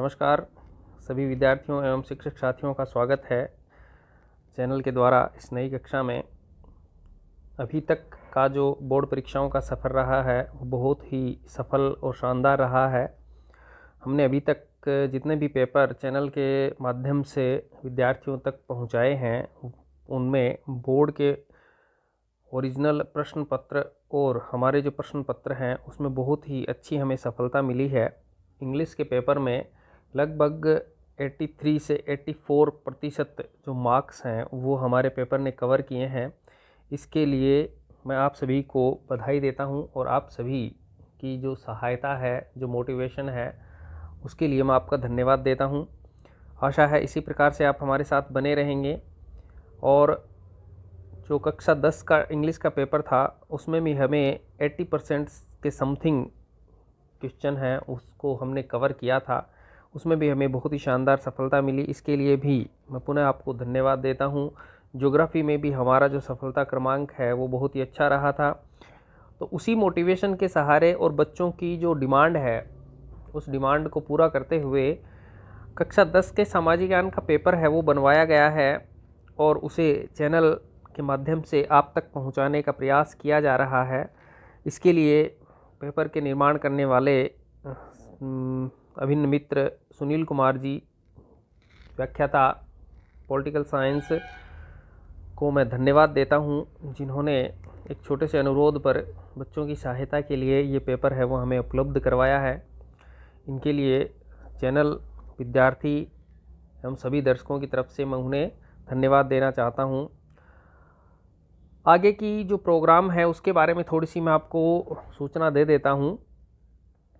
नमस्कार सभी विद्यार्थियों एवं शिक्षक साथियों का स्वागत है चैनल के द्वारा इस नई कक्षा में। अभी तक का जो बोर्ड परीक्षाओं का सफ़र रहा है वो बहुत ही सफल और शानदार रहा है। हमने अभी तक जितने भी पेपर चैनल के माध्यम से विद्यार्थियों तक पहुंचाए हैं उनमें बोर्ड के ओरिजिनल प्रश्न पत्र और हमारे जो प्रश्न पत्र हैं उसमें बहुत ही अच्छी हमें सफलता मिली है। इंग्लिश के पेपर में लगभग 83 से 84% जो मार्क्स हैं वो हमारे पेपर ने कवर किए हैं। इसके लिए मैं आप सभी को बधाई देता हूं और आप सभी की जो सहायता है, जो मोटिवेशन है, उसके लिए मैं आपका धन्यवाद देता हूं। आशा है इसी प्रकार से आप हमारे साथ बने रहेंगे। और जो कक्षा 10 का इंग्लिश का पेपर था उसमें भी हमें 80% के समथिंग क्वेश्चन हैं उसको हमने कवर किया था। उसमें भी हमें बहुत ही शानदार सफलता मिली। इसके लिए भी मैं पुनः आपको धन्यवाद देता हूँ। ज्योग्राफी में भी हमारा जो सफलता क्रमांक है वो बहुत ही अच्छा रहा था। तो उसी मोटिवेशन के सहारे और बच्चों की जो डिमांड है उस डिमांड को पूरा करते हुए कक्षा 10 के सामाजिक ज्ञान का पेपर है वो बनवाया गया है और उसे चैनल के माध्यम से आप तक पहुंचाने का प्रयास किया जा रहा है। इसके लिए पेपर के निर्माण करने वाले अभिन्न मित्र सुनील कुमार जी, व्याख्याता पॉलिटिकल साइंस, को मैं धन्यवाद देता हूं, जिन्होंने एक छोटे से अनुरोध पर बच्चों की सहायता के लिए ये पेपर है वो हमें उपलब्ध करवाया है। इनके लिए चैनल, विद्यार्थी एवं सभी दर्शकों की तरफ से मैं उन्हें धन्यवाद देना चाहता हूं। आगे की जो प्रोग्राम है उसके बारे में थोड़ी सी मैं आपको सूचना दे देता हूं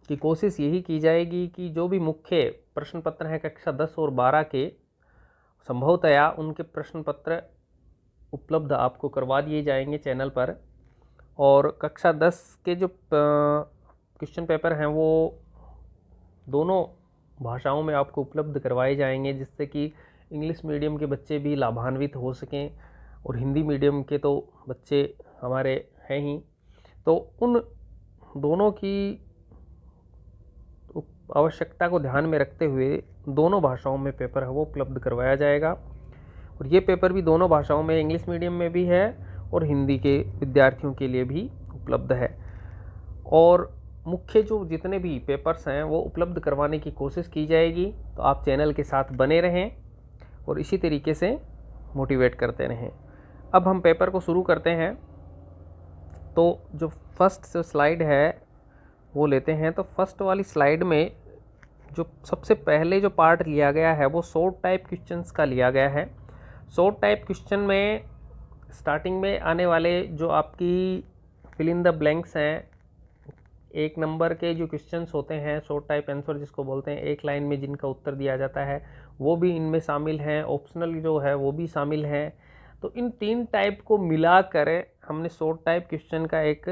कि कोशिश यही की जाएगी कि जो भी मुख्य प्रश्न पत्र हैं कक्षा 10 और 12 के, संभवतया उनके प्रश्न पत्र उपलब्ध आपको करवा दिए जाएंगे चैनल पर। और कक्षा 10 के जो क्वेश्चन पेपर हैं वो दोनों भाषाओं में आपको उपलब्ध करवाए जाएंगे, जिससे कि इंग्लिश मीडियम के बच्चे भी लाभान्वित हो सकें और हिंदी मीडियम के तो बच्चे हमारे हैं ही। तो उन दोनों की आवश्यकता को ध्यान में रखते हुए दोनों भाषाओं में पेपर है वो उपलब्ध करवाया जाएगा। और ये पेपर भी दोनों भाषाओं में, इंग्लिश मीडियम में भी है और हिंदी के विद्यार्थियों के लिए भी उपलब्ध है। और मुख्य जो जितने भी पेपर्स हैं वो उपलब्ध करवाने की कोशिश की जाएगी। तो आप चैनल के साथ बने रहें और इसी तरीके से मोटिवेट करते रहें। अब हम पेपर को शुरू करते हैं। तो जो फर्स्ट स्लाइड है वो लेते हैं। तो फर्स्ट वाली स्लाइड में जो सबसे पहले जो पार्ट लिया गया है वो शॉर्ट टाइप क्वेश्चंस का लिया गया है। शॉर्ट टाइप क्वेश्चन में स्टार्टिंग में आने वाले जो आपकी फिल इन द ब्लैंक्स हैं, एक नंबर के जो क्वेश्चंस होते हैं, शॉर्ट टाइप आंसर जिसको बोलते हैं, एक लाइन में जिनका उत्तर दिया जाता है वो भी इनमें शामिल हैं। ऑप्शनल जो है वो भी शामिल हैं। तो इन तीन टाइप को मिलाकर हमने शॉर्ट टाइप क्वेश्चन का एक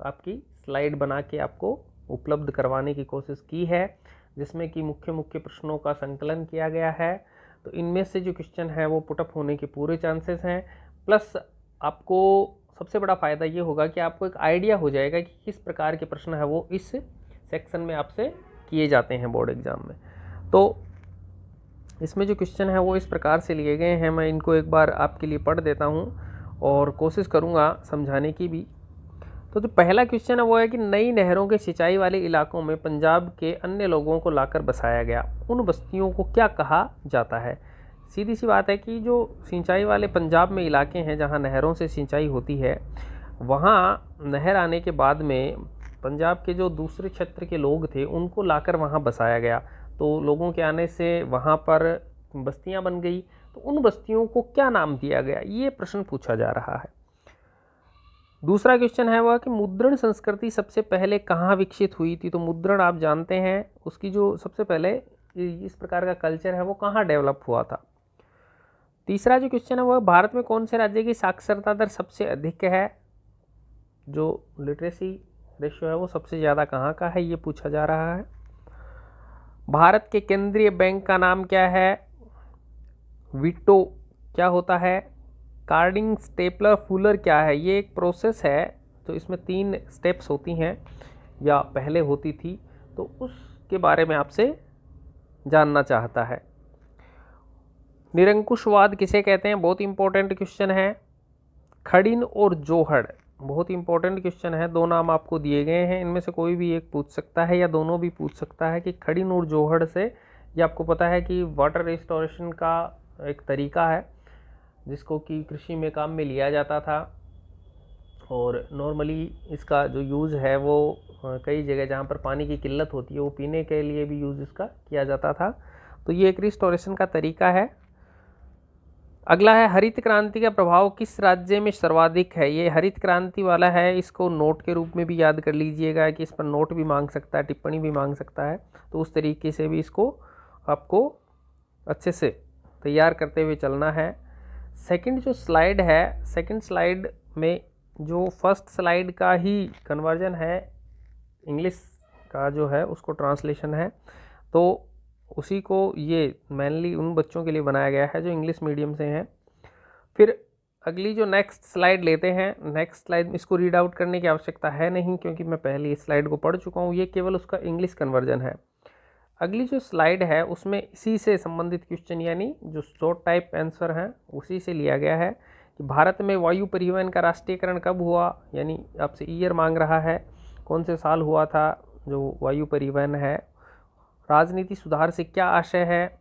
आपकी स्लाइड बना के आपको उपलब्ध करवाने की कोशिश की है, जिसमें कि मुख्य मुख्य प्रश्नों का संकलन किया गया है। तो इनमें से जो क्वेश्चन है वो पुटअप होने के पूरे चांसेस हैं। प्लस आपको सबसे बड़ा फ़ायदा ये होगा कि आपको एक आइडिया हो जाएगा कि किस प्रकार के प्रश्न है वो इस सेक्शन में आपसे किए जाते हैं बोर्ड एग्ज़ाम में। तो इसमें जो क्वेश्चन है वो इस प्रकार से लिए गए हैं। मैं इनको एक बार आपके लिए पढ़ देता हूँ और कोशिश करूँगा समझाने की भी। तो जो पहला क्वेश्चन है वो है कि नई नहरों के सिंचाई वाले इलाकों में पंजाब के अन्य लोगों को लाकर बसाया गया, उन बस्तियों को क्या कहा जाता है। सीधी सी बात है कि जो सिंचाई वाले पंजाब में इलाके हैं जहां नहरों से सिंचाई होती है, वहां नहर आने के बाद में पंजाब के जो दूसरे क्षेत्र के लोग थे उनको लाकर वहां बसाया गया। तो लोगों के आने से वहां पर बस्तियां बन गई। तो उन बस्तियों को क्या नाम दिया गया, ये प्रश्न पूछा जा रहा है। दूसरा क्वेश्चन है वह कि मुद्रण संस्कृति सबसे पहले कहाँ विकसित हुई थी। तो मुद्रण आप जानते हैं उसकी जो सबसे पहले इस प्रकार का कल्चर है वो कहाँ डेवलप हुआ था। तीसरा जो क्वेश्चन है वह भारत में कौन से राज्य की साक्षरता दर सबसे अधिक है, जो लिटरेसी रेशियो है वो सबसे ज़्यादा कहाँ का है, ये पूछा जा रहा है। भारत के केंद्रीय बैंक का नाम क्या है, विटो क्या होता है, कार्डिंग स्टेपलर फूलर क्या है। ये एक प्रोसेस है तो इसमें 3 स्टेप्स होती हैं या पहले होती थी, तो उसके बारे में आपसे जानना चाहता है। निरंकुशवाद किसे कहते हैं, बहुत इंपॉर्टेंट क्वेश्चन है। खड़िन और जोहड़, बहुत इंपॉर्टेंट क्वेश्चन है। दो नाम आपको दिए गए हैं, इनमें से कोई भी एक पूछ सकता है या दोनों भी पूछ सकता है कि खड़िन और जोहड़ से, ये आपको पता है कि वाटर रिस्टोरेशन का एक तरीका है जिसको कि कृषि में काम में लिया जाता था, और नॉर्मली इसका जो यूज़ है वो कई जगह जहाँ पर पानी की किल्लत होती है वो पीने के लिए भी यूज़ इसका किया जाता था। तो ये एक रिस्टोरेशन का तरीका है। अगला है हरित क्रांति का प्रभाव किस राज्य में सर्वाधिक है। ये हरित क्रांति वाला है, इसको नोट के रूप में भी याद कर लीजिएगा कि इस पर नोट भी मांग सकता है, टिप्पणी भी मांग सकता है, तो उस तरीके से भी इसको आपको अच्छे से तैयार करते हुए चलना है। सेकंड जो स्लाइड है, सेकंड स्लाइड में जो फर्स्ट स्लाइड का ही कन्वर्जन है, इंग्लिश का जो है उसको ट्रांसलेशन है, तो उसी को ये मेनली उन बच्चों के लिए बनाया गया है जो इंग्लिश मीडियम से हैं। फिर अगली जो नेक्स्ट स्लाइड लेते हैं, नेक्स्ट स्लाइड में इसको रीड आउट करने की आवश्यकता है नहीं क्योंकि मैं पहले इस स्लाइड को पढ़ चुका हूँ, ये केवल उसका इंग्लिश कन्वर्जन है। अगली जो स्लाइड है उसमें इसी से संबंधित क्वेश्चन यानी जो शॉर्ट टाइप आंसर हैं उसी से लिया गया है कि भारत में वायु परिवहन का राष्ट्रीयकरण कब हुआ, यानी आपसे ईयर मांग रहा है, कौन से साल हुआ था जो वायु परिवहन है। राजनीति सुधार से क्या आशय है,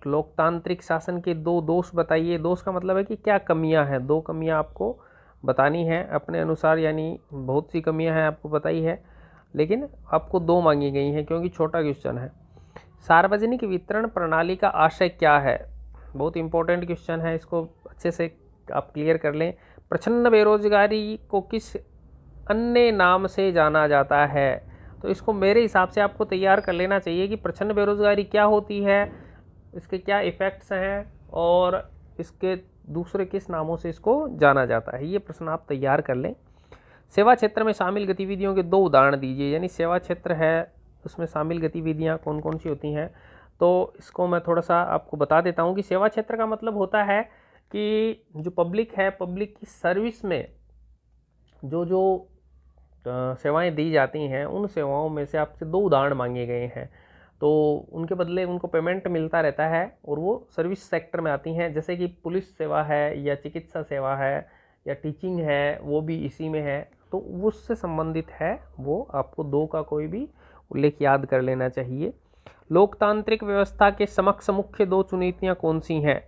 लोकतांत्रिक शासन के दो दोष बताइए। दोष का मतलब है कि क्या कमियां हैं, दो कमियां आपको बतानी हैं अपने अनुसार, यानी बहुत सी कमियां हैं आपको पता ही है, लेकिन आपको दो मांगी गई हैं क्योंकि छोटा क्वेश्चन है। सार्वजनिक वितरण प्रणाली का आशय क्या है, बहुत इंपॉर्टेंट क्वेश्चन है, इसको अच्छे से आप क्लियर कर लें। प्रचंड बेरोजगारी को किस अन्य नाम से जाना जाता है, तो इसको मेरे हिसाब से आपको तैयार कर लेना चाहिए कि प्रचंड बेरोजगारी क्या होती है, इसके क्या इफ़ेक्ट्स हैं और इसके दूसरे किस नामों से इसको जाना जाता है, ये प्रश्न आप तैयार कर लें। सेवा क्षेत्र में शामिल गतिविधियों के दो उदाहरण दीजिए, यानी सेवा क्षेत्र है उसमें शामिल गतिविधियां कौन कौन सी होती हैं, तो इसको मैं थोड़ा सा आपको बता देता हूं कि सेवा क्षेत्र का मतलब होता है कि जो पब्लिक है, पब्लिक की सर्विस में जो जो सेवाएं दी जाती हैं उन सेवाओं में से आपसे दो उदाहरण मांगे गए हैं, तो उनके बदले उनको पेमेंट मिलता रहता है और वो सर्विस सेक्टर में आती हैं, जैसे कि पुलिस सेवा है या चिकित्सा सेवा है या टीचिंग है, वो भी इसी में है, तो उससे संबंधित है, वो आपको दो का कोई भी उल्लेख याद कर लेना चाहिए। लोकतांत्रिक व्यवस्था के समक्ष मुख्य दो चुनौतियाँ कौन सी हैं,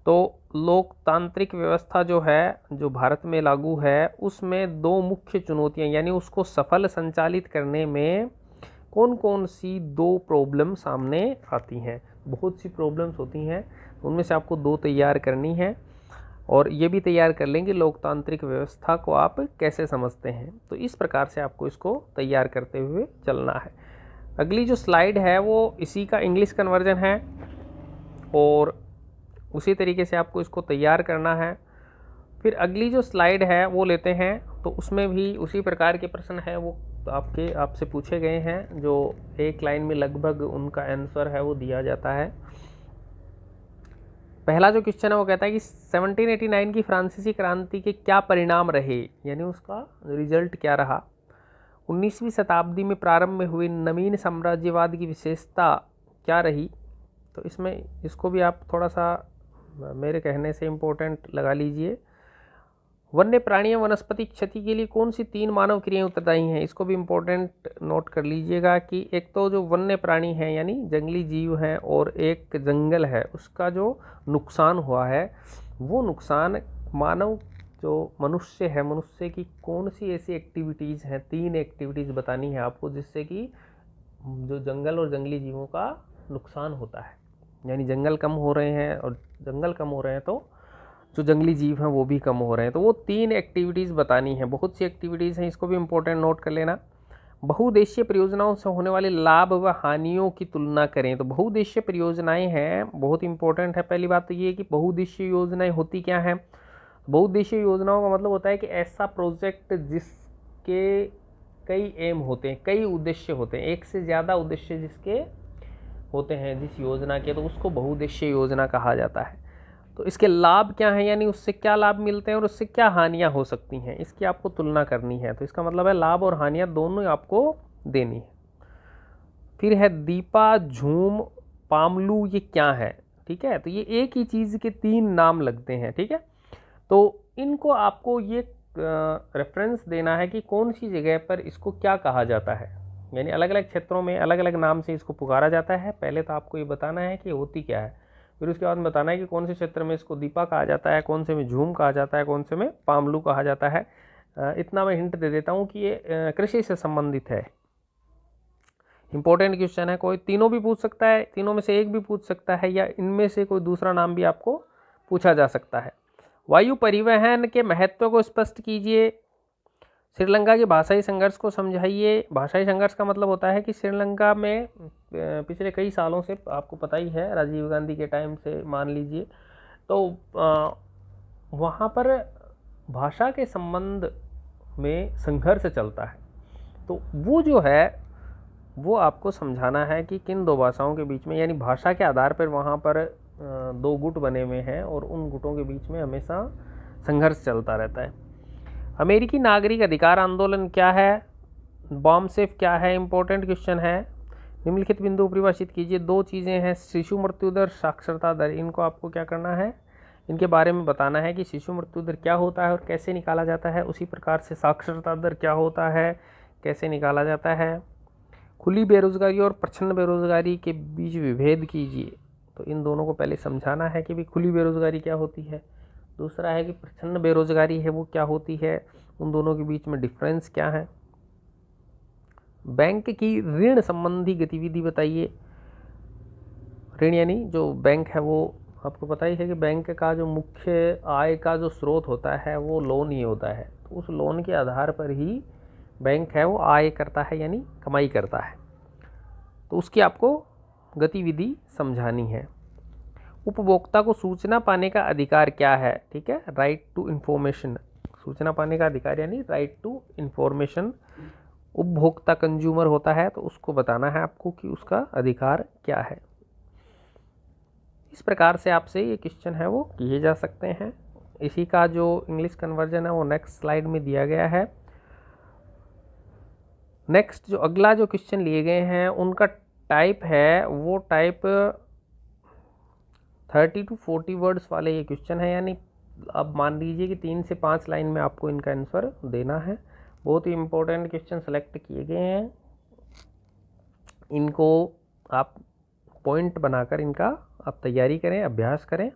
तो लोकतांत्रिक व्यवस्था जो है जो भारत में लागू है उसमें दो मुख्य चुनौतियां यानी उसको सफल संचालित करने में कौन कौन सी दो प्रॉब्लम सामने आती हैं। बहुत सी प्रॉब्लम्स होती हैं, उनमें से आपको दो तैयार करनी है और ये भी तैयार कर लेंगे लोकतांत्रिक व्यवस्था को आप कैसे समझते हैं, तो इस प्रकार से आपको इसको तैयार करते हुए चलना है। अगली जो स्लाइड है वो इसी का इंग्लिश कन्वर्जन है और उसी तरीके से आपको इसको तैयार करना है। फिर अगली जो स्लाइड है वो लेते हैं, तो उसमें भी उसी प्रकार के प्रश्न है वो आपसे पूछे गए हैं, जो एक लाइन में लगभग उनका आंसर है वो दिया जाता है। पहला जो क्वेश्चन है वो कहता है कि 1789 की फ्रांसीसी क्रांति के क्या परिणाम रहे, यानी उसका रिजल्ट क्या रहा। 19वीं शताब्दी में प्रारंभ में हुए नवीन साम्राज्यवाद की विशेषता क्या रही, तो इसमें इसको भी आप थोड़ा सा मेरे कहने से इम्पोर्टेंट लगा लीजिए। वन्य प्राणियों वनस्पति क्षति के लिए कौन सी तीन मानव क्रियाएं उत्तरदायी हैं, इसको भी इम्पोर्टेंट नोट कर लीजिएगा कि एक तो जो वन्य प्राणी हैं यानी जंगली जीव हैं और एक जंगल है, उसका जो नुकसान हुआ है वो नुकसान मानव जो मनुष्य है, मनुष्य की कौन सी ऐसी एक्टिविटीज़ हैं, तीन एक्टिविटीज़ बतानी है आपको जिससे कि जो जंगल और जंगली जीवों का नुकसान होता है, यानी जंगल कम हो रहे हैं और जंगल कम हो रहे हैं तो जो जंगली जीव हैं वो भी कम हो रहे हैं, तो वो तीन एक्टिविटीज़ बतानी है। बहुत सी एक्टिविटीज़ हैं, इसको भी इम्पोर्टेंट नोट कर लेना। बहुउद्देशीय परियोजनाओं से होने वाले लाभ व हानियों की तुलना करें, तो बहुउद्देशीय परियोजनाएं हैं, बहुत इंपॉर्टेंट है। पहली बात तो ये कि बहुउद्देशीय योजनाएं होती क्या हैं। बहुउद्देशीय योजनाओं का मतलब होता है कि ऐसा प्रोजेक्ट जिसके कई एम होते हैं, कई उद्देश्य होते हैं, एक से ज़्यादा उद्देश्य जिसके होते हैं जिस योजना के, तो उसको बहुउद्देशीय योजना कहा जाता है। तो इसके लाभ क्या हैं, यानी उससे क्या लाभ मिलते हैं और उससे क्या हानियां हो सकती हैं, इसकी आपको तुलना करनी है। तो इसका मतलब है लाभ और हानियां दोनों आपको देनी है। फिर है दीपा झूम पामलू ये क्या है, ठीक है। तो ये एक ही चीज़ के 3 नाम लगते हैं, ठीक है। तो इनको आपको ये रेफरेंस देना है कि कौन सी जगह पर इसको क्या कहा जाता है, यानी अलग अलग क्षेत्रों में अलग अलग नाम से इसको पुकारा जाता है। पहले तो आपको ये बताना है कि होती क्या है, फिर उसके बाद बताना है कि कौन से क्षेत्र में इसको दीपा कहा जाता है, कौन से में झूम कहा जाता है, कौन से में पामलू कहा जाता है। इतना मैं हिंट दे देता हूँ कि ये कृषि से संबंधित है। इंपॉर्टेंट क्वेश्चन है, कोई तीनों भी पूछ सकता है, तीनों में से एक भी पूछ सकता है, या इनमें से कोई दूसरा नाम भी आपको पूछा जा सकता है। वायु परिवहन के महत्व को स्पष्ट कीजिए। श्रीलंका के भाषाई संघर्ष को समझाइए। भाषाई संघर्ष का मतलब होता है कि श्रीलंका में पिछले कई सालों से, आपको पता ही है, राजीव गांधी के टाइम से मान लीजिए, तो वहाँ पर भाषा के संबंध में संघर्ष चलता है। तो वो जो है वो आपको समझाना है कि किन दो भाषाओं के बीच में, यानी भाषा के आधार पर वहाँ पर 2 गुट बने हुए हैं और उन गुटों के बीच में हमेशा संघर्ष चलता रहता है। अमेरिकी नागरिक अधिकार आंदोलन क्या है, बॉम्ब सेफ क्या है, इंपॉर्टेंट क्वेश्चन है। निम्नलिखित बिंदु परिभाषित कीजिए। 2 चीज़ें हैं, शिशु मृत्यु दर, साक्षरता दर। इनको आपको क्या करना है, इनके बारे में बताना है कि शिशु मृत्यु दर क्या होता है और कैसे निकाला जाता है। उसी प्रकार से साक्षरता दर क्या होता है, कैसे निकाला जाता है। खुली बेरोजगारी और प्रच्छन्न बेरोजगारी के बीच विभेद कीजिए। तो इन दोनों को पहले समझाना है कि भाई खुली बेरोजगारी क्या होती है, दूसरा है कि प्रच्छन्न बेरोजगारी है वो क्या होती है, उन दोनों के बीच में डिफरेंस क्या है। बैंक की ऋण संबंधी गतिविधि बताइए। ऋण यानी जो बैंक है, वो आपको पता ही है कि बैंक का जो मुख्य आय का जो स्रोत होता है वो लोन ही होता है। तो उस लोन के आधार पर ही बैंक है वो आय करता है, यानी कमाई करता है। तो उसकी आपको गतिविधि समझानी है। उपभोक्ता को सूचना पाने का अधिकार क्या है, ठीक है, राइट टू इन्फॉर्मेशन। सूचना पाने का अधिकार यानी राइट टू इन्फॉर्मेशन। उपभोक्ता कंज्यूमर होता है, तो उसको बताना है आपको कि उसका अधिकार क्या है। इस प्रकार से आपसे ये क्वेश्चन है वो किए जा सकते हैं। इसी का जो इंग्लिश कन्वर्जन है वो नेक्स्ट स्लाइड में दिया गया है। नेक्स्ट जो अगला जो क्वेश्चन लिए गए हैं उनका टाइप है वो टाइप 30 to 40 वर्ड्स वाले ये क्वेश्चन है, यानी अब मान लीजिए कि 3 से 5 लाइन में आपको इनका आंसर देना है। बहुत ही इंपॉर्टेंट क्वेश्चन सेलेक्ट किए गए हैं, इनको आप पॉइंट बनाकर इनका आप तैयारी करें, अभ्यास करें।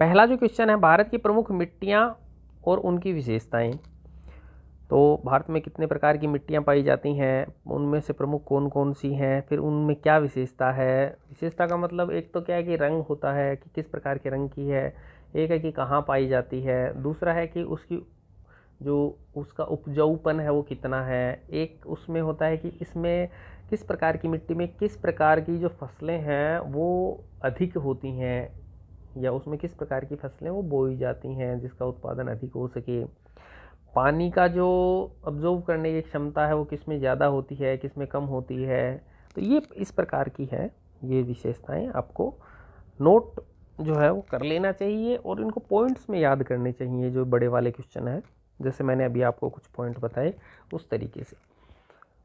पहला जो क्वेश्चन है, भारत की प्रमुख मिट्टियाँ और उनकी विशेषताएं। तो भारत में कितने प्रकार की मिट्टियाँ पाई जाती हैं, उनमें से प्रमुख कौन कौन सी हैं, फिर उनमें क्या विशेषता है। विशेषता का मतलब एक तो क्या है कि रंग होता है कि किस प्रकार के रंग की है, एक है कि कहाँ पाई जाती है, दूसरा है कि उसकी जो उसका उपजाऊपन है वो कितना है, एक उसमें होता है कि इसमें किस प्रकार की मिट्टी में किस प्रकार की जो फसलें हैं वो अधिक होती हैं, या उसमें किस प्रकार की फसलें वो बोई जाती हैं जिसका उत्पादन अधिक हो सके। पानी का जो ऑब्जर्व करने की क्षमता है वो किस में ज़्यादा होती है, किस में कम होती है। तो ये इस प्रकार की है, ये विशेषताएं आपको नोट जो है वो कर लेना चाहिए और इनको पॉइंट्स में याद करने चाहिए। जो बड़े वाले क्वेश्चन है, जैसे मैंने अभी आपको कुछ पॉइंट बताए उस तरीके से।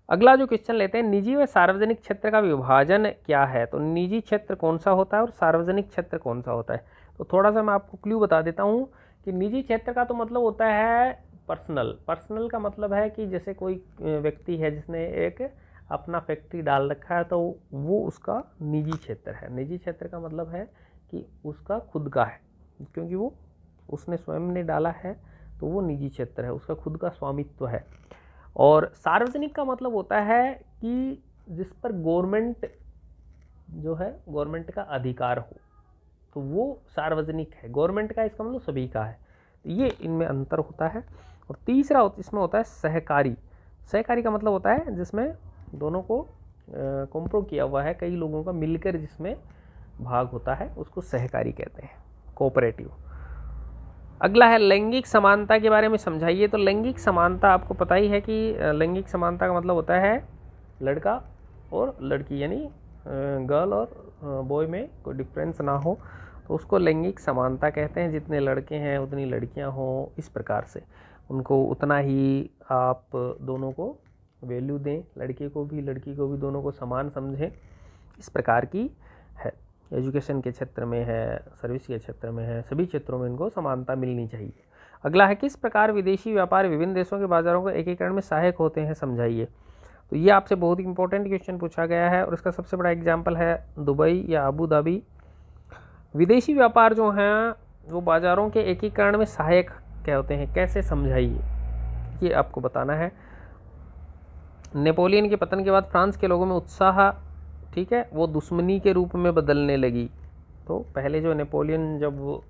अगला जो क्वेश्चन लेते हैं, निजी व सार्वजनिक क्षेत्र का विभाजन क्या है। तो निजी क्षेत्र कौन सा होता है और सार्वजनिक क्षेत्र कौन सा होता है। तो थोड़ा सा मैं आपको क्लू बता देता हूँ कि निजी क्षेत्र का तो मतलब होता है पर्सनल। पर्सनल का मतलब है कि जैसे कोई व्यक्ति है जिसने एक अपना फैक्ट्री डाल रखा है तो वो उसका निजी क्षेत्र है। निजी क्षेत्र का मतलब है कि उसका खुद का है, क्योंकि वो उसने स्वयं ने डाला है तो वो निजी क्षेत्र है, उसका खुद का स्वामित्व है। और सार्वजनिक का मतलब होता है कि जिस पर गवर्नमेंट जो है, गवर्नमेंट का अधिकार हो, तो वो सार्वजनिक है। गवर्नमेंट का इसका मतलब सभी का है, तो ये इनमें अंतर होता है। और तीसरा इसमें होता है सहकारी। सहकारी का मतलब होता है जिसमें दोनों को कॉम्प्रो किया हुआ है, कई लोगों का मिलकर जिसमें भाग होता है उसको सहकारी कहते हैं, कोऑपरेटिव। अगला है लैंगिक समानता के बारे में समझाइए। तो लैंगिक समानता आपको पता ही है कि लैंगिक समानता का मतलब होता है लड़का और लड़की, यानी गर्ल और बॉय में कोई डिफरेंस ना हो, तो उसको लैंगिक समानता कहते हैं। जितने लड़के हैं उतनी लड़कियां हों, इस प्रकार से उनको उतना ही आप दोनों को वैल्यू दें, लड़के को भी लड़की को भी, दोनों को समान समझें, इस प्रकार की है। एजुकेशन के क्षेत्र में है, सर्विस के क्षेत्र में है, सभी क्षेत्रों में इनको समानता मिलनी चाहिए। अगला है, किस प्रकार विदेशी व्यापार विभिन्न देशों के बाजारों को एकीकरण में सहायक होते हैं, समझाइए। तो ये आपसे बहुत ही इंपॉर्टेंट क्वेश्चन पूछा गया है और इसका सबसे बड़ा एग्जाम्पल है दुबई या अबू धाबी। विदेशी व्यापार जो हैं वो बाजारों के एकीकरण में सहायक क्या होते हैं, कैसे, समझाइए, ये आपको बताना है। नेपोलियन के पतन के बाद फ्रांस के लोगों में उत्साह, ठीक है, वो दुश्मनी के रूप में बदलने लगी। तो पहले जो नेपोलियन जब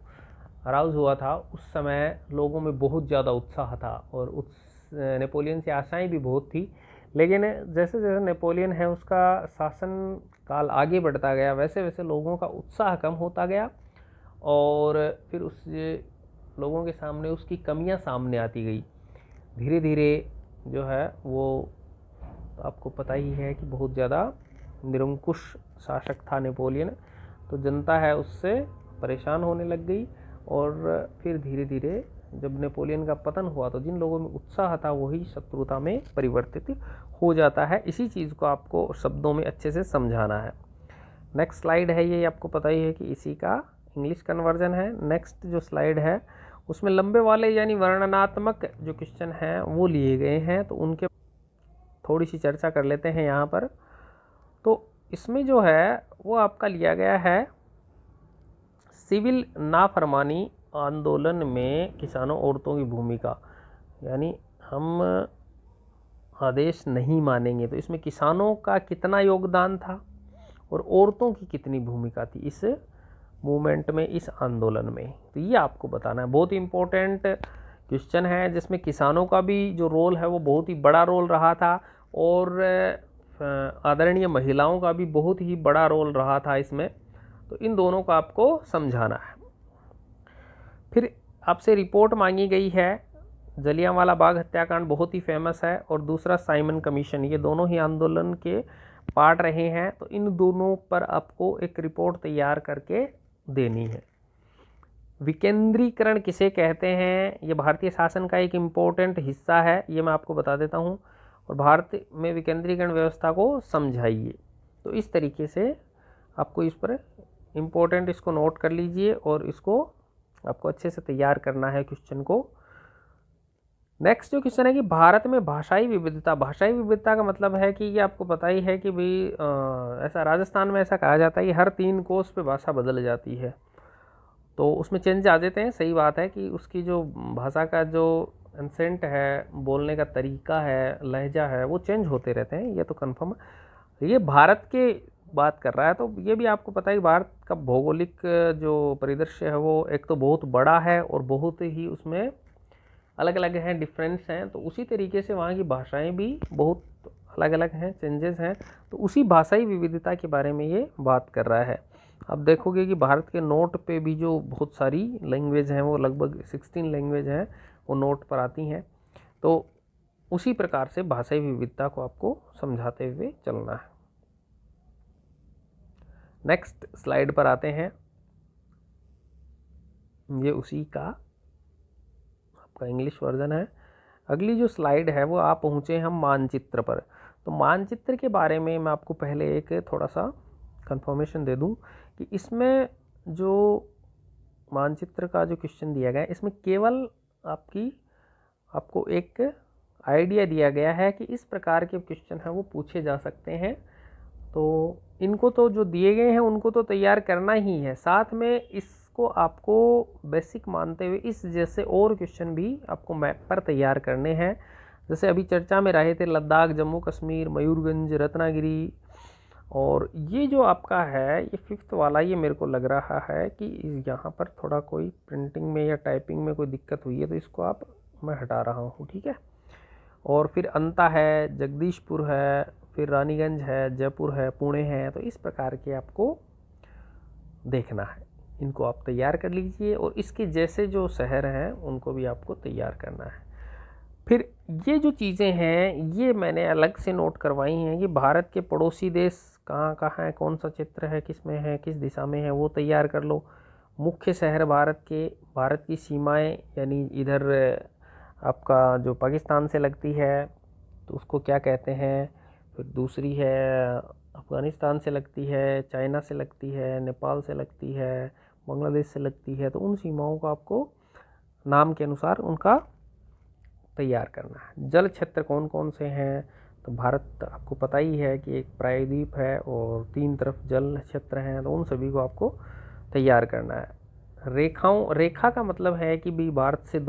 अराउज हुआ था उस समय लोगों में बहुत ज़्यादा उत्साह था और नेपोलियन से आशाएं भी बहुत थी, लेकिन जैसे जैसे नेपोलियन है उसका शासन काल आगे बढ़ता गया वैसे वैसे लोगों का उत्साह कम होता गया और फिर उस लोगों के सामने उसकी कमियां सामने आती गई। धीरे धीरे जो है वो आपको पता ही है कि बहुत ज़्यादा निरंकुश शासक था नेपोलियन, तो जनता है उससे परेशान होने लग गई और फिर धीरे धीरे जब नेपोलियन का पतन हुआ तो जिन लोगों में उत्साह था वही शत्रुता में परिवर्तित हो जाता है। इसी चीज़ को आपको शब्दों में अच्छे से समझाना है। नेक्स्ट स्लाइड है, ये आपको पता ही है कि इसी का इंग्लिश कन्वर्जन है। नेक्स्ट जो स्लाइड है उसमें लंबे वाले यानी वर्णनात्मक जो क्वेश्चन हैं वो लिए गए हैं, तो उनके थोड़ी सी चर्चा कर लेते हैं यहाँ पर। तो इसमें जो है वो आपका लिया गया है सिविल नाफरमानी आंदोलन में किसानों औरतों की भूमिका, यानी हम आदेश नहीं मानेंगे, तो इसमें किसानों का कितना योगदान था और औरतों की कितनी भूमिका थी इस मूवमेंट में, इस आंदोलन में। तो ये आपको बताना है। बहुत ही इम्पोर्टेंट क्वेश्चन है जिसमें किसानों का भी जो रोल है वो बहुत ही बड़ा रोल रहा था और आदरणीय महिलाओं का भी बहुत ही बड़ा रोल रहा था इसमें, तो इन दोनों को आपको समझाना है। फिर आपसे रिपोर्ट मांगी गई है, जलियांवाला बाग हत्याकांड बहुत ही फेमस है और दूसरा साइमन कमीशन, ये दोनों ही आंदोलन के पार्ट रहे हैं, तो इन दोनों पर आपको एक रिपोर्ट तैयार करके देनी है। विकेंद्रीकरण किसे कहते हैं, ये भारतीय शासन का एक इम्पोर्टेंट हिस्सा है, ये मैं आपको बता देता हूँ, और भारत में विकेंद्रीकरण व्यवस्था को समझाइए। तो इस तरीके से आपको इस पर इम्पोर्टेंट इसको नोट कर लीजिए और इसको आपको अच्छे से तैयार करना है क्वेश्चन को। नेक्स्ट जो क्वेश्चन है कि भारत में भाषाई विविधता, भाषाई विविधता का मतलब है कि ये आपको पता ही है कि भाई ऐसा राजस्थान में ऐसा कहा जाता है कि हर 3 कोस पे भाषा बदल जाती है, तो उसमें चेंज आ जाते हैं। सही बात है कि उसकी जो भाषा का जो एंसेंट है, बोलने का तरीका है, लहजा है, वो चेंज होते रहते हैं, ये तो कन्फर्म है। ये भारत के बात कर रहा है, तो ये भी आपको पता है भारत का भौगोलिक जो परिदृश्य है वो एक तो बहुत बड़ा है और बहुत ही उसमें अलग अलग हैं, डिफरेंस हैं, तो उसी तरीके से वहाँ की भाषाएं भी बहुत अलग अलग हैं, चेंजेस हैं, तो उसी भाषाई विविधता के बारे में ये बात कर रहा है। अब देखोगे कि भारत के नोट पे भी जो बहुत सारी लैंग्वेज हैं, वो लगभग 16 लैंग्वेज हैं, वो नोट पर आती हैं, तो उसी प्रकार से भाषाई विविधता को आपको समझाते हुए चलना है। नेक्स्ट स्लाइड पर आते हैं, ये उसी का आपका इंग्लिश वर्जन है। अगली जो स्लाइड है वो आप पहुँचे हम मानचित्र पर। तो मानचित्र के बारे में मैं आपको पहले एक थोड़ा सा कंफर्मेशन दे दूं कि इसमें जो मानचित्र का जो क्वेश्चन दिया गया है इसमें केवल आपको एक आइडिया दिया गया है कि इस प्रकार के क्वेश्चन हैं वो पूछे जा सकते हैं, तो इनको तो जो दिए गए हैं उनको तो तैयार करना ही है, साथ में इसको आपको बेसिक मानते हुए इस जैसे और क्वेश्चन भी आपको मैप पर तैयार करने हैं। जैसे अभी चर्चा में रहे थे लद्दाख, जम्मू कश्मीर, मयूरभंज, रत्नागिरी, और ये जो आपका है ये 5th वाला, ये मेरे को लग रहा है कि यहाँ पर थोड़ा कोई प्रिंटिंग में या टाइपिंग में कोई दिक्कत हुई है, तो इसको मैं हटा रहा हूँ, ठीक है। और फिर अंता है, जगदीशपुर है, फिर रानीगंज है, जयपुर है, पुणे है, तो इस प्रकार के आपको देखना है, इनको आप तैयार कर लीजिए और इसके जैसे जो शहर हैं उनको भी आपको तैयार करना है। फिर ये जो चीज़ें हैं ये मैंने अलग से नोट करवाई हैं कि भारत के पड़ोसी देश कहाँ कहाँ है, कौन सा क्षेत्र है, किस में है, किस दिशा में है, वो तैयार कर लो। मुख्य शहर भारत की सीमाएं, यानी इधर आपका जो पाकिस्तान से लगती है तो उसको क्या कहते हैं, फिर दूसरी है अफ़गानिस्तान से लगती है, चाइना से लगती है, नेपाल से लगती है, बांग्लादेश से लगती है, तो उन सीमाओं को आपको नाम के अनुसार उनका तैयार करना है। जल क्षेत्र कौन कौन से हैं, तो भारत आपको पता ही है कि एक प्रायद्वीप है और 3 तरफ जल क्षेत्र हैं, तो उन सभी को आपको तैयार करना है। रेखा का मतलब है कि भी भारत से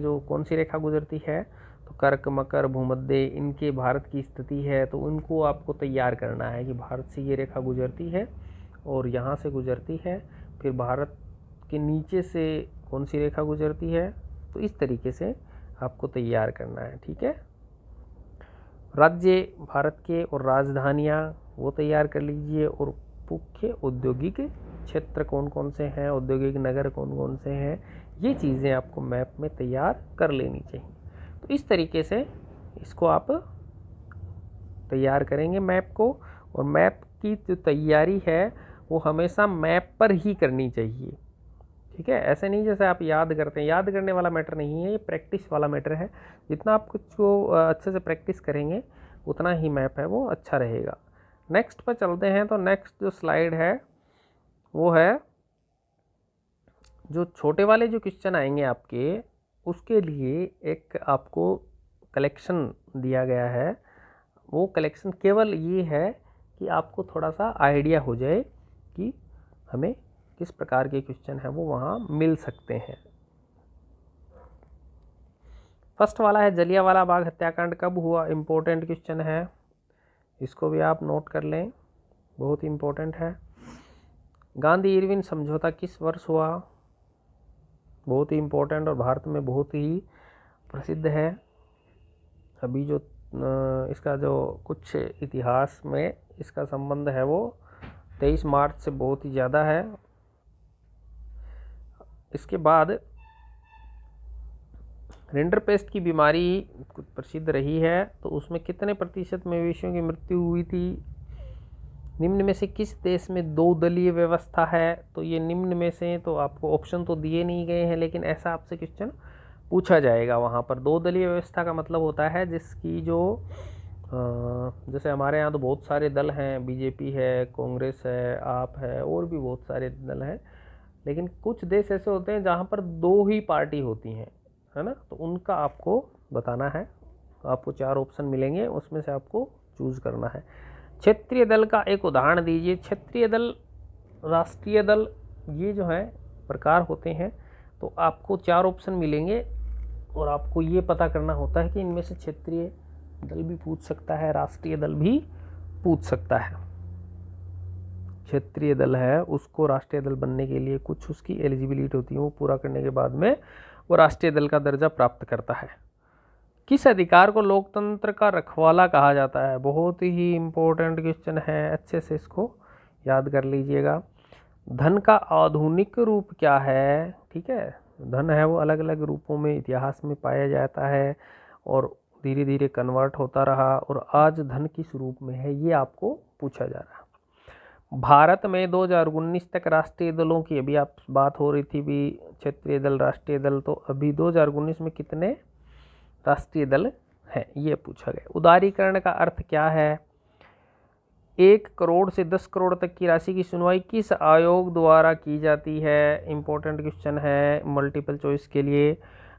जो कौन सी रेखा गुजरती है, तो कर्क, मकर, भूमध्य, इनके भारत की स्थिति है, तो उनको आपको तैयार करना है कि भारत से ये रेखा गुजरती है और यहाँ से गुजरती है, फिर भारत के नीचे से कौन सी रेखा गुजरती है, तो इस तरीके से आपको तैयार करना है। ठीक है, राज्य भारत के और राजधानियाँ वो तैयार कर लीजिए, और मुख्य औद्योगिक क्षेत्र कौन कौन से हैं, औद्योगिक नगर कौन कौन से हैं, ये चीज़ें आपको मैप में तैयार कर लेनी चाहिए। तो इस तरीके से इसको आप तैयार करेंगे मैप को, और मैप की जो तैयारी है वो हमेशा मैप पर ही करनी चाहिए। ठीक है, ऐसे नहीं जैसे आप याद करते हैं, याद करने वाला मैटर नहीं है, ये प्रैक्टिस वाला मैटर है। जितना आप कुछ को अच्छे से प्रैक्टिस करेंगे उतना ही मैप है वो अच्छा रहेगा। नेक्स्ट पर चलते हैं। तो नेक्स्ट जो स्लाइड है वो है, जो छोटे वाले जो क्वेश्चन आएंगे आपके, उसके लिए एक आपको कलेक्शन दिया गया है। वो कलेक्शन केवल ये है कि आपको थोड़ा सा आइडिया हो जाए कि हमें किस प्रकार के क्वेश्चन हैं वो वहाँ मिल सकते हैं। फर्स्ट वाला है, जलियांवाला बाग हत्याकांड कब हुआ, इम्पोर्टेंट क्वेश्चन है, इसको भी आप नोट कर लें, बहुत इम्पोर्टेंट है। गांधी इरविन समझौता किस वर्ष हुआ, बहुत ही इम्पोर्टेंट और भारत में बहुत ही प्रसिद्ध है। अभी जो इसका जो कुछ इतिहास में इसका संबंध है वो 23 मार्च से बहुत ही ज़्यादा है। इसके बाद रिंडरपेस्ट की बीमारी कुछ प्रसिद्ध रही है, तो उसमें कितने प्रतिशत मवेशियों की मृत्यु हुई थी। निम्न में से किस देश में 2 दलीय व्यवस्था है, तो ये निम्न में से, तो आपको ऑप्शन तो दिए नहीं गए हैं, लेकिन ऐसा आपसे क्वेश्चन पूछा जाएगा वहाँ पर। 2 दलीय व्यवस्था का मतलब होता है जिसकी जो जैसे हमारे यहाँ तो बहुत सारे दल हैं, बीजेपी है, कांग्रेस है, आप है, और भी बहुत सारे दल हैं, लेकिन कुछ देश ऐसे होते हैं जहाँ पर 2 ही पार्टी होती हैं, है ना, तो उनका आपको बताना है। आपको 4 ऑप्शन मिलेंगे, उसमें से आपको चूज करना है। क्षेत्रीय दल का एक उदाहरण दीजिए। क्षेत्रीय दल, राष्ट्रीय दल, ये जो है प्रकार होते हैं, तो आपको 4 ऑप्शन मिलेंगे और आपको ये पता करना होता है कि इनमें से क्षेत्रीय दल भी पूछ सकता है, राष्ट्रीय दल भी पूछ सकता है। क्षेत्रीय दल है उसको राष्ट्रीय दल बनने के लिए कुछ उसकी एलिजिबिलिटी होती है, वो पूरा करने के बाद में वो राष्ट्रीय दल का दर्जा प्राप्त करता है। किस अधिकार को लोकतंत्र का रखवाला कहा जाता है, बहुत ही इम्पोर्टेंट क्वेश्चन है, अच्छे से इसको याद कर लीजिएगा। धन का आधुनिक रूप क्या है, ठीक है, धन है वो अलग अलग रूपों में इतिहास में पाया जाता है और धीरे धीरे कन्वर्ट होता रहा, और आज धन किस रूप में है ये आपको पूछा जा रहा है। भारत में 2019 तक राष्ट्रीय दलों की अभी आप बात हो रही थी भी, क्षेत्रीय दल, राष्ट्रीय दल, तो अभी 2019 में कितने राष्ट्रीय दल हैं ये पूछा गया। उदारीकरण का अर्थ क्या है, 1 करोड़ से 10 करोड़ तक की राशि की सुनवाई किस आयोग द्वारा की जाती है, इंपॉर्टेंट क्वेश्चन है मल्टीपल चॉइस के लिए।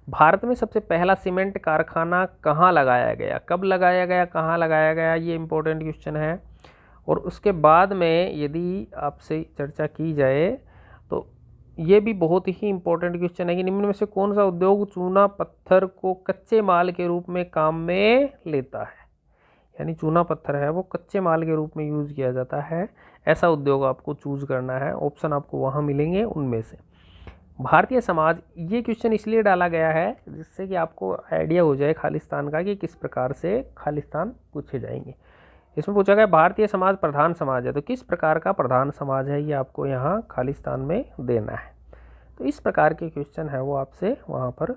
भारत में सबसे पहला सीमेंट कारखाना कहाँ लगाया गया, कब लगाया गया, कहाँ लगाया गया, ये इंपॉर्टेंट क्वेश्चन है। और उसके बाद में यदि आपसे चर्चा की जाए तो ये भी बहुत ही इंपॉर्टेंट क्वेश्चन है कि निम्न में से कौन सा उद्योग चूना पत्थर को कच्चे माल के रूप में काम में लेता है, यानी चूना पत्थर है वो कच्चे माल के रूप में यूज़ किया जाता है, ऐसा उद्योग आपको चूज़ करना है। ऑप्शन आपको वहाँ मिलेंगे उनमें से। भारतीय समाज, ये क्वेश्चन इसलिए डाला गया है जिससे कि आपको आइडिया हो जाए खालिस्तान का कि किस प्रकार से खालिस्तान पूछे जाएंगे। इसमें पूछा गया भारतीय समाज प्रधान समाज है, तो किस प्रकार का प्रधान समाज है ये आपको यहाँ खालिस्तान में देना है। तो इस प्रकार के क्वेश्चन है वो आपसे वहाँ पर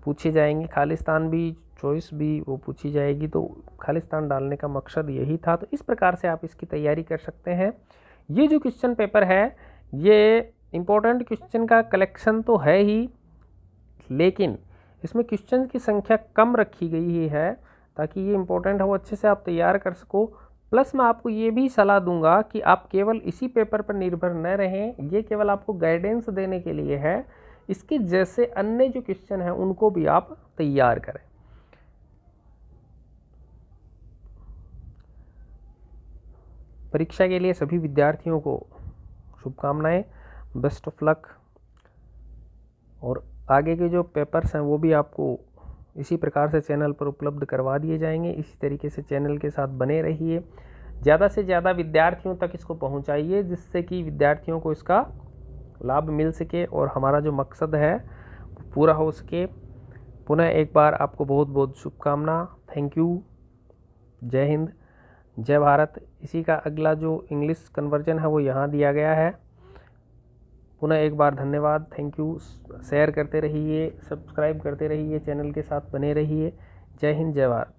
पूछे जाएंगे। खालिस्तान भी, चॉइस भी वो पूछी जाएगी, तो खालिस्तान डालने का मकसद यही था। तो इस प्रकार से आप इसकी तैयारी कर सकते हैं। ये जो क्वेश्चन पेपर है ये इम्पोर्टेंट क्वेश्चन का कलेक्शन तो है ही, लेकिन इसमें क्वेश्चन की संख्या कम रखी गई है ताकि ये इम्पोर्टेंट है वो अच्छे से आप तैयार कर सको। प्लस मैं आपको ये भी सलाह दूंगा कि आप केवल इसी पेपर पर निर्भर न रहें, ये केवल आपको गाइडेंस देने के लिए है। इसके जैसे अन्य जो क्वेश्चन हैं उनको भी आप तैयार करें। परीक्षा के लिए सभी विद्यार्थियों को शुभकामनाएं, बेस्ट ऑफ लक। और आगे के जो पेपर्स हैं वो भी आपको इसी प्रकार से चैनल पर उपलब्ध करवा दिए जाएंगे। इसी तरीके से चैनल के साथ बने रहिए, ज़्यादा से ज़्यादा विद्यार्थियों तक इसको पहुंचाइए, जिससे कि विद्यार्थियों को इसका लाभ मिल सके और हमारा जो मकसद है पूरा हो सके। पुनः एक बार आपको बहुत बहुत शुभकामना। Thank you. जय हिंद, जय भारत। इसी का अगला जो इंग्लिश कन्वर्जन है वो यहाँ दिया गया है। पुनः एक बार धन्यवाद, थैंक यू। शेयर करते रहिए, सब्सक्राइब करते रहिए, चैनल के साथ बने रहिए। जय हिंद, जय भारत।